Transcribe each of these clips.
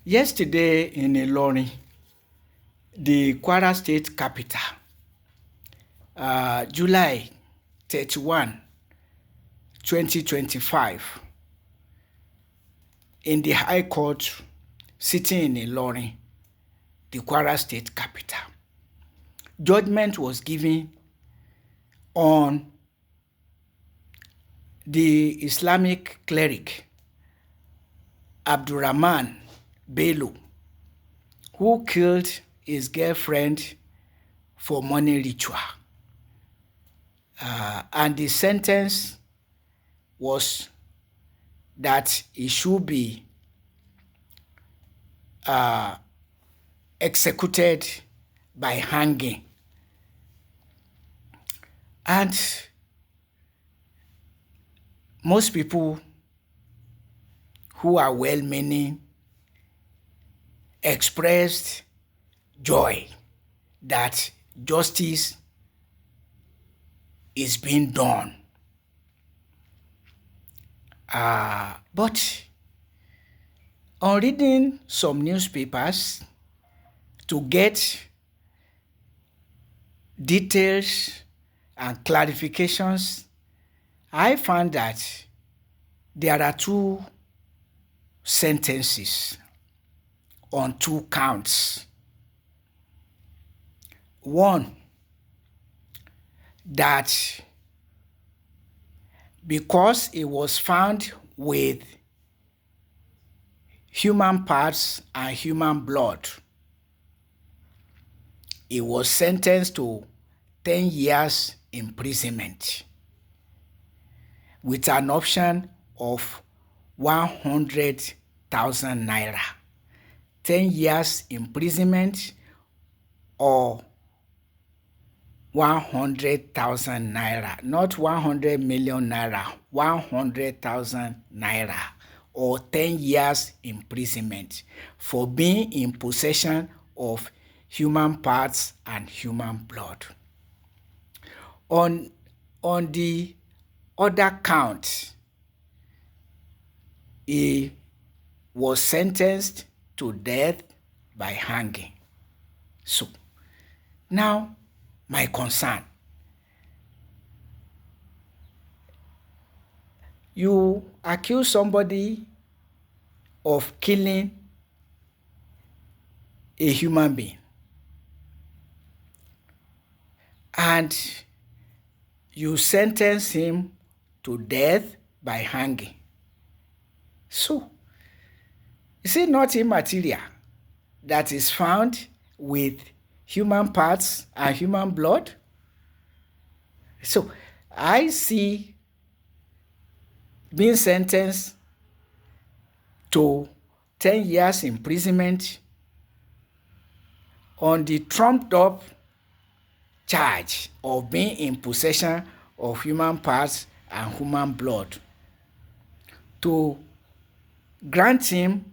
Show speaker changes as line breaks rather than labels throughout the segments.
Yesterday in Ilorin, the Kwara State capital, July 31, 2025, in the High Court sitting in Ilorin, the Kwara State capital, judgment was given on the Islamic cleric Abdulrahman Bello, who killed his girlfriend for money ritual. And the sentence was that he should be executed by hanging. And most people who are well-meaning expressed joy that justice is being done. But on reading some newspapers to get details and clarifications, I found that there are two sentences on two counts. One, that because it was found with human parts and human blood, he was sentenced to 10 years imprisonment with an option of 100,000 naira. 10 years imprisonment or 100,000 naira, not 100 million naira, 100,000 naira, or 10 years imprisonment for being in possession of human parts and human blood. On the other count, he was sentenced to death by hanging. So, now my concern. You accuse somebody of killing a human being, and you sentence him to death by hanging. So, is it not immaterial that is found with human parts and human blood? So, I see being sentenced to 10 years imprisonment on the trumped up charge of being in possession of human parts and human blood, to grant him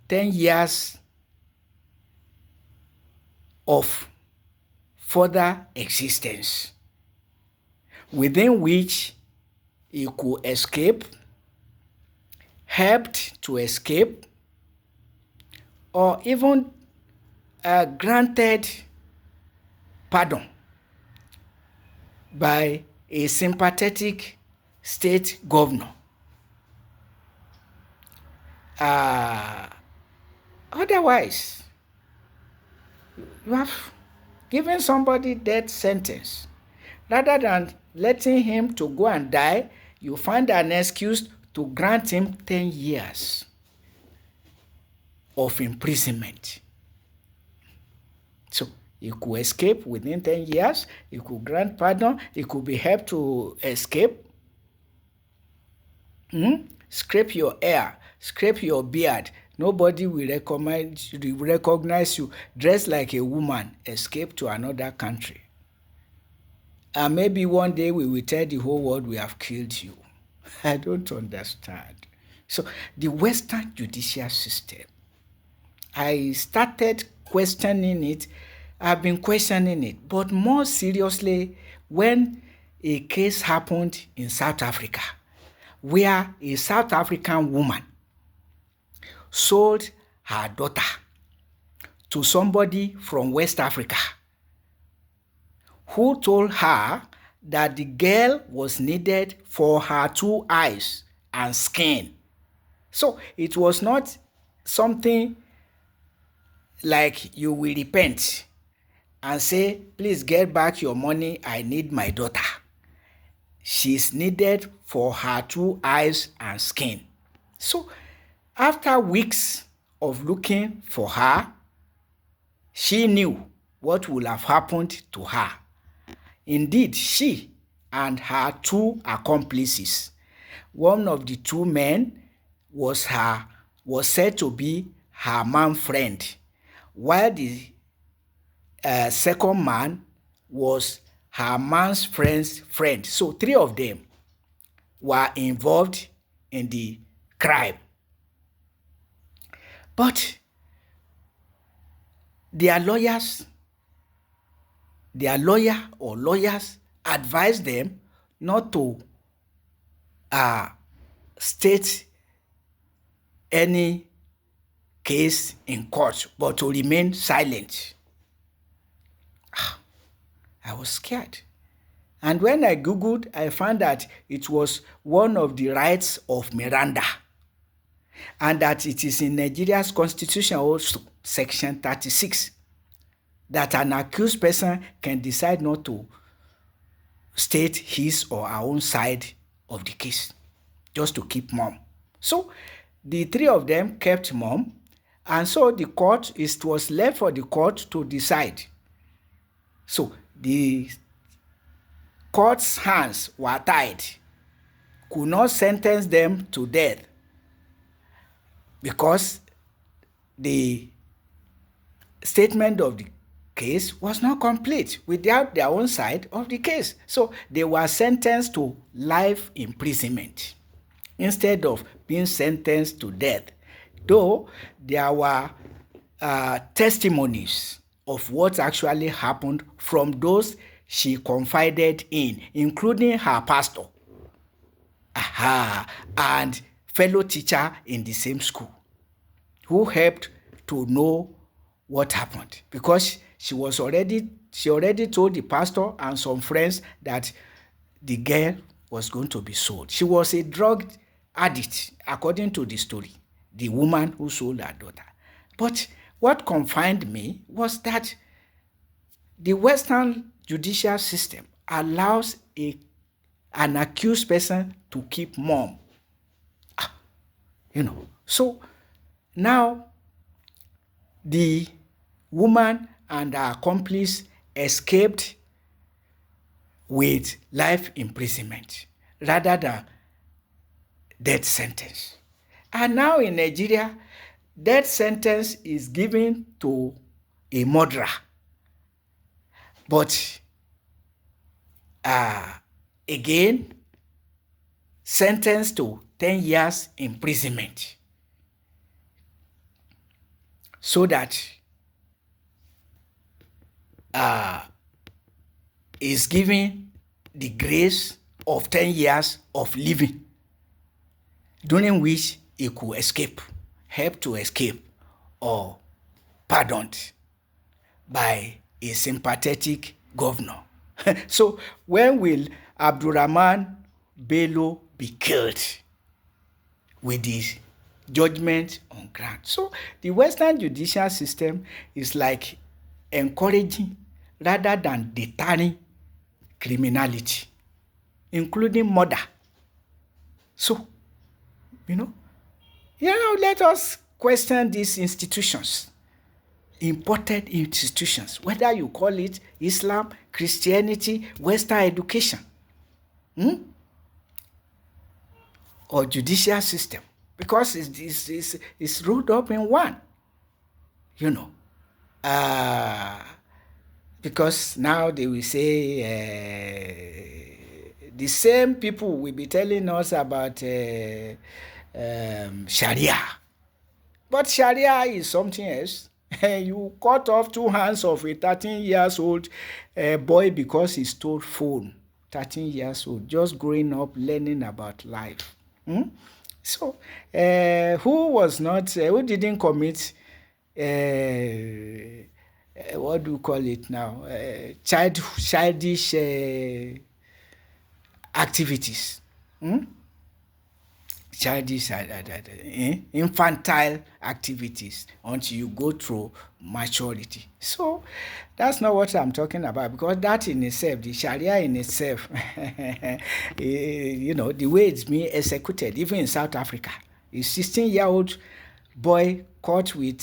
10 years of further existence, within which he could escape, helped to escape, or even granted pardon by a sympathetic state governor. Otherwise, you have given somebody death sentence. Rather than letting him to go and die, you find an excuse to grant him 10 years of imprisonment. So he could escape within 10 years, he could grant pardon, he could be helped to escape. Scrape your hair, scrape your beard. Nobody will recognize you. Dress like a woman, escape to another country. And maybe one day we will tell the whole world we have killed you. I don't understand. So the Western judicial system, I started questioning it. I've been questioning it, but more seriously when a case happened in South Africa, where a South African woman sold her daughter to somebody from West Africa who told her that the girl was needed for her 2 eyes and skin. So it was not something like you will repent and say, please get back your money, I need my daughter. She's needed for her 2 eyes and skin. So after weeks of looking for her, she knew what would have happened to her. Indeed, she and her 2 accomplices, one of the 2 men was said to be her man friend, while the second man was her man's friend's friend. So 3 of them were involved in the crime. But their lawyer or lawyers advised them not to state any case in court, but to remain silent. I was scared. And when I Googled, I found that it was one of the rights of Miranda, and that it is in Nigeria's constitution also, section 36, that an accused person can decide not to state his or her own side of the case, just to keep mum. So the 3 of them kept mum, and so it was left for the court to decide. So the court's hands were tied, could not sentence them to death because the statement of the case was not complete without their own side of the case. So they were sentenced to life imprisonment instead of being sentenced to death, though there were testimonies of what actually happened from those she confided in, including her pastor and fellow teacher in the same school, who helped to know what happened, because she already told the pastor and some friends that the girl was going to be sold. She was a drug addict, according to the story, the woman who sold her daughter. But what confined me was that the Western judicial system allows an accused person to keep mum. So now the woman and her accomplice escaped with life imprisonment rather than death sentence. And now in Nigeria, death sentence is given to a murderer. But again, sentenced to 10 years imprisonment, so that is given the grace of 10 years of living, during which he could help to escape, or pardoned by a sympathetic governor. So when will Abdulrahman Bello be killed? With this judgment on ground. So the Western judicial system is like encouraging rather than deterring criminality, including murder. So, let us question these institutions, imported institutions, whether you call it Islam, Christianity, Western education, or judicial system, because it's rolled up in one, because now they will say the same people will be telling us about Sharia, but Sharia is something else. You cut off 2 hands of a 13-year-old boy because he stole phone. 13 years old, just growing up, learning about life. So, who didn't commit what do you call it now? Childish activities. Childish, infantile activities until you go through maturity. So that's not what I'm talking about, because that in itself, the Sharia in itself, the way it's being executed, even in South Africa, a 16-year-old boy caught with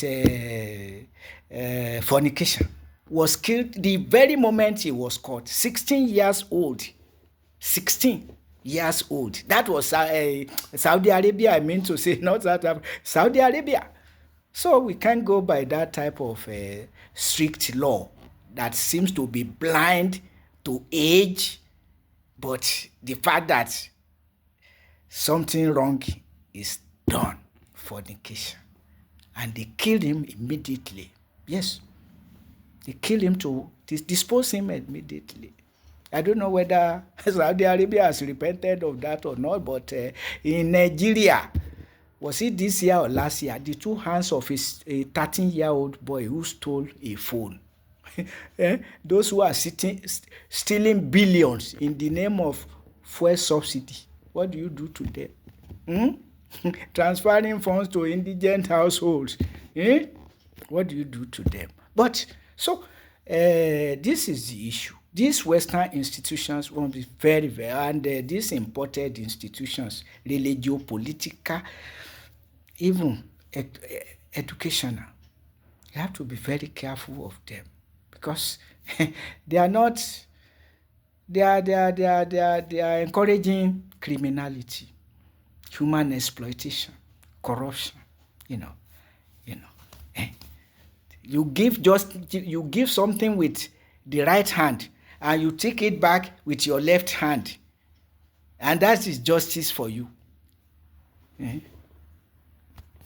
fornication was killed the very moment he was caught. 16 years old. 16 years old. That was Saudi Arabia, I mean to say, not South Africa, Saudi Arabia. So we can't go by that type of strict law that seems to be blind to age, but the fact that something wrong is done, fornication, and they killed him immediately. Yes, they killed him to dispose him immediately. I don't know whether Saudi Arabia has repented of that or not, but in Nigeria, was it this year or last year, the two hands of a 13-year-old boy who stole a phone. Those who are stealing billions in the name of fuel subsidy, what do you do to them? Transferring funds to indigent households. What do you do to them? But so this is the issue. These Western institutions won't be very, and these imported institutions, religio-political, even educational, you have to be very careful of them, because they are encouraging criminality, human exploitation, corruption. You give something with the right hand, and you take it back with your left hand, and that is justice for you.